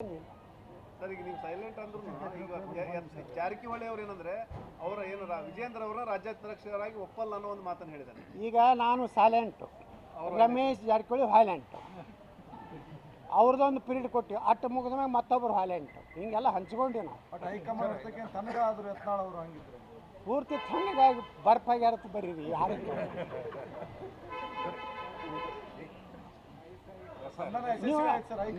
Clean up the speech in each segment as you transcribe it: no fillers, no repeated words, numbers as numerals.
Sir, ಈಗ ನೀವು silent ಅಂದ್ರೂ ಈಗ ಜಾರಕಿಹೊಳಿ ಅವ್ರು ಏನಂದ್ರೆ ಅವರ ಏನು ವಿಜೇಂದ್ರ ಅವರ ರಾಜ್ಯಾಧ್ಯಕ್ಷರಾಗಿ ಒಪ್ಪಲ್ಲ ಅನ್ನೋ ಒಂದು ಮಾತನ್ನು ಹೇಳಿದ್ದಾರೆ. ಈಗ ನಾನು ಸೈಲೆಂಟು, ರಮೇಶ್ ಜಾರಕಿಹೊಳಿ ವೈಲೆಂಟು. ಅವ್ರದ್ದೊಂದು ಪೀರಿಯಡ್ ಕೊಟ್ಟು ಅಟ್ಟು ಮುಗಿದ ಮ್ಯಾಗ ಮತ್ತೊಬ್ಬರು ವೈಲೆಂಟು. ಹಿಂಗೆಲ್ಲ ಹಂಚ್ಕೊಂಡಿ ನಾವು. ಪೂರ್ತಿ ತಣ್ಣಗಾಗಿ ಬರ್ಫಾಗ್ಯಾರತ್ ಬರೀರಿ ಯಾರಿಗೆ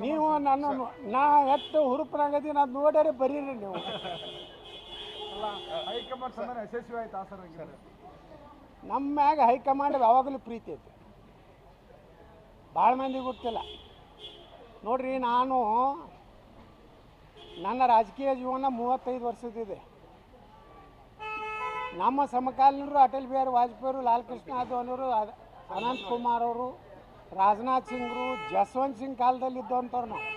ನೀವು ನನ್ನ ನಾ ಎಷ್ಟು ಹುರುಪನಾಗದಿ ನಾನು ನೋಡ್ಯಾರೆ ಬರೀರಿ ನೀವು. ನಮ್ಮ ಮ್ಯಾಗ ಹೈಕಮಾಂಡ್ ಯಾವಾಗಲೂ ಪ್ರೀತಿ ಐತಿ, ಭಾಳ ಮಂದಿ ಗೊತ್ತಿಲ್ಲ. ನೋಡ್ರಿ, ನಾನು ನನ್ನ ರಾಜಕೀಯ ಜೀವನ 35 ವರ್ಷದಿದೆ. ನಮ್ಮ ಸಮಕಾಲೀನರು ಅಟಲ್ ಬಿಹಾರಿ ವಾಜಪೇಯಿ, ಲಾಲ್ ಕೃಷ್ಣ ಅದ್ವಾನಿಯವರು, ಅನಂತ್ ಕುಮಾರ್ ಅವರು, ರಾಜನಾಥ್ ಸಿಂಗ್ರು, ಜಸ್ವಂತ್ ಸಿಂಗ್ ಕಾಲದಲ್ಲಿ ಇದ್ದಂಥವ್ರು ನಾವು.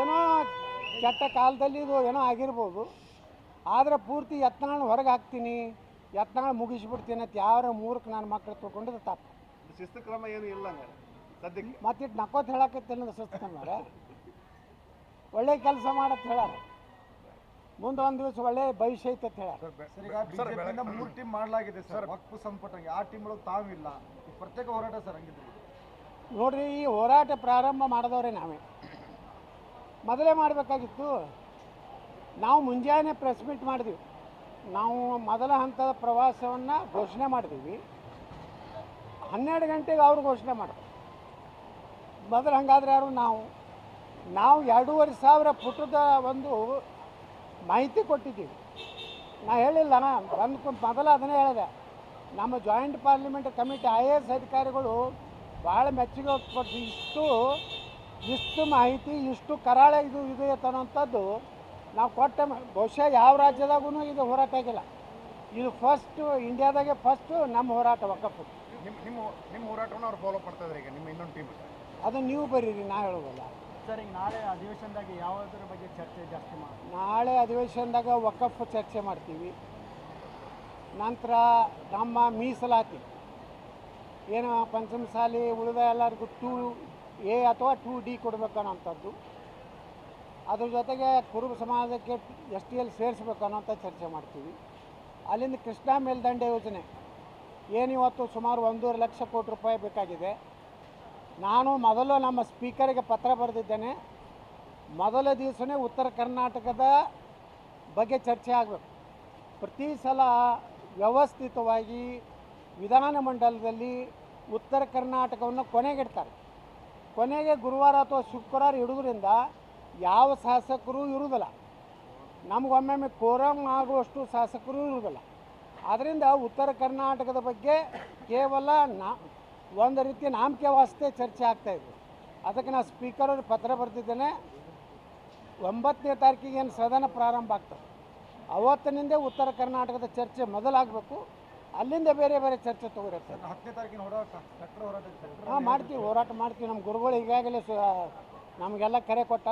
ಏನೋ ಕೆಟ್ಟ ಕಾಲದಲ್ಲಿ ಇದು ಏನೋ ಆಗಿರ್ಬೋದು, ಆದರೆ ಪೂರ್ತಿ ಯತ್ನಾಳ ಹೊರಗೆ ಹಾಕ್ತೀನಿ, ಯತ್ನಾಳ ಮುಗಿಸ್ಬಿಡ್ತೀನಿ ಅಂತ ಯಾವ ಮೂರ್ಖ ನನ್ನ ಮಕ್ಕಳು ತೊಗೊಂಡಿದ್ದು ತಪ್ಪು. ಶಿಸ್ತು ಕ್ರಮ ಏನು ಇಲ್ಲ ಸದ್ಯಕ್ಕೆ. ಮತ್ತಿಟ್ಟು ನಕ್ಕೋತ್ ಹೇಳಕತ್ತಿಲ್ಲ ಶಿಸ್ತು ಮೇಲೆ. ಒಳ್ಳೆ ಕೆಲಸ ಮಾಡತ್ ಹೇಳಾರ, ಮುಂದೆ ಒಂದು ದಿವಸ ಒಳ್ಳೆ ಭವಿಷ್ಯ ಐತೆ ಅಂತ ಹೇಳ. ಈಗ 3 ಟೀಮ್ ಮಾಡಲಾಗಿದೆ ಸರ್, ವಕ್ಫ್ ಸಂಪುಟ. ಆ ಟೀಮ್ ಒಳಗೆ ತಾವಿಲ್ಲ, ಪ್ರತ್ಯೇಕ ಹೋರಾಟ ಸರ್. ಹಂಗಿದ್ರೆ ನೋಡ್ರಿ, ಈ ಹೋರಾಟ ಪ್ರಾರಂಭ ಮಾಡಿದವ್ರೆ ನಾವೇ. ಮೊದಲೇ ಮಾಡಬೇಕಾಗಿತ್ತು. ನಾವು ಮುಂಜಾನೆ ಪ್ರೆಸ್ ಮೀಟ್ ಮಾಡಿದ್ವಿ. ನಾವು ಮೊದಲ ಹಂತದ ಪ್ರವಾಸವನ್ನು ಘೋಷಣೆ ಮಾಡಿದ್ವಿ. 12 ಗಂಟೆಗೆ ಅವ್ರು ಘೋಷಣೆ ಮಾಡಿದ್ರು. ಮೊದಲು ಹಂಗಾದ್ರೆ ಯಾರು ನಾವು 2,500 ಪುಟದ ಒಂದು ಮಾಹಿತಿ ಕೊಟ್ಟಿದ್ದೀವಿ. ನಾ ಹೇಳಿಲ್ಲ, ಮೊದಲು ಅದನ್ನೇ ಹೇಳಿದೆ. ನಮ್ಮ ಜಾಯಿಂಟ್ ಪಾರ್ಲಿಮೆಂಟ್ ಕಮಿಟಿ IAS ಅಧಿಕಾರಿಗಳು ಭಾಳ ಮೆಚ್ಚುಗೆ ಕೊಟ್ಟು ಇಷ್ಟು ಮಾಹಿತಿ, ಇಷ್ಟು ಕರಾಳ ಇದು ಅನ್ನೋಂಥದ್ದು ನಾವು ಕೊಟ್ಟ. ಬಹುಶಃ ಯಾವ ರಾಜ್ಯದಾಗೂ ಇದು ಹೋರಾಟ ಆಗಿಲ್ಲ. ಇದು ಫಸ್ಟ್, ಇಂಡಿಯಾದಾಗೆ ಫಸ್ಟು ನಮ್ಮ ಹೋರಾಟ ವಕಫ್. ನಿಮ್ಮ ಹೋರಾಟವನ್ನು ಅವ್ರು ಫಾಲೋ ಮಾಡ್ತಾ ಇದ್ದಾರೆ. ಈಗ ನಿಮ್ಮ ಇನ್ನೊಂದು ಟೀಮ್ ಅದು ನೀವು ಬರೀರಿ, ನಾ ಹೇಳೋದಲ್ಲ ಸರ್. ಈಗ ನಾಳೆ ಅಧಿವೇಶನದಾಗ ಯಾವುದ್ರ ಬಗ್ಗೆ ಚರ್ಚೆ ಜಾಸ್ತಿ ಮಾಡಿ? ನಾಳೆ ಅಧಿವೇಶನದಾಗ ವಕಫ್ ಚರ್ಚೆ ಮಾಡ್ತೀವಿ. ನಂತರ ನಮ್ಮ ಮೀಸಲಾತಿ ಏನು ಪಂಚಮಸಾಲಿ ಉಳಿದ ಎಲ್ಲರಿಗೂ 2A ಅಥವಾ 2D ಕೊಡಬೇಕನ್ನೋಂಥದ್ದು. ಅದ್ರ ಜೊತೆಗೆ ಕುರುಬ ಸಮಾಜಕ್ಕೆ STL ಸೇರಿಸ್ಬೇಕು ಅನ್ನೋಂಥ ಚರ್ಚೆ ಮಾಡ್ತೀವಿ. ಅಲ್ಲಿಂದ ಕೃಷ್ಣಾ ಮೇಲ್ದಂಡೆ ಯೋಜನೆ ಏನಿವತ್ತು ಸುಮಾರು 1.5 ಲಕ್ಷ ಕೋಟಿ ರೂಪಾಯಿ ಬೇಕಾಗಿದೆ. ನಾನು ಮೊದಲು ನಮ್ಮ ಸ್ಪೀಕರಿಗೆ ಪತ್ರ ಬರೆದಿದ್ದೇನೆ. ಮೊದಲ ದಿವಸನೇ ಉತ್ತರ ಕರ್ನಾಟಕದ ಬಗ್ಗೆ ಚರ್ಚೆ ಆಗಬೇಕು. ಪ್ರತಿ ಸಲ ವ್ಯವಸ್ಥಿತವಾಗಿ ವಿಧಾನಮಂಡಲದಲ್ಲಿ ಉತ್ತರ ಕರ್ನಾಟಕವನ್ನು ಕೊನೆಗಿಡ್ತಾರೆ. ಕೊನೆಗೆ ಗುರುವಾರ ಅಥವಾ ಶುಕ್ರವಾರ ಇಡೋದ್ರಿಂದ ಯಾವ ಶಾಸಕರು ಇರುವುದಿಲ್ಲ. ನಮಗೊಮ್ಮೊಮ್ಮೆ ಕೋರಮ್ ಆಗುವಷ್ಟು ಶಾಸಕರು ಇರುವುದಿಲ್ಲ. ಆದ್ದರಿಂದ ಉತ್ತರ ಕರ್ನಾಟಕದ ಬಗ್ಗೆ ಕೇವಲ ಒಂದು ರೀತಿ ನಾಮಕೆ ವಾಸ್ತೆ ಚರ್ಚೆ ಆಗ್ತಾಯಿದೆ. ಅದಕ್ಕೆ ನಾನು ಸ್ಪೀಕರ್ ಅವ್ರಿಗೆ ಪತ್ರ ಬರೆದಿದ್ದೇನೆ. 9ನೇ ತಾರೀಕಿಗೆ ಏನು ಸದನ ಪ್ರಾರಂಭ ಆಗ್ತದೆ, ಅವತ್ತಿನಿಂದ ಉತ್ತರ ಕರ್ನಾಟಕದ ಚರ್ಚೆ ಮೊದಲಾಗಬೇಕು. ಅಲ್ಲಿಂದ ಬೇರೆ ಬೇರೆ ಚರ್ಚೆ ತಗೋರಿರ್ತಾರೆ. 10ನೇ ತಾರೀಕಿನ ಹೋರಾಟ ಮಾಡ್ತೀವಿ, ಹೋರಾಟ ಮಾಡ್ತೀವಿ. ನಮ್ಮ ಗುರುಗಳು ಈಗಾಗಲೇ ನಮಗೆಲ್ಲ ಕರೆ ಕೊಟ್ಟ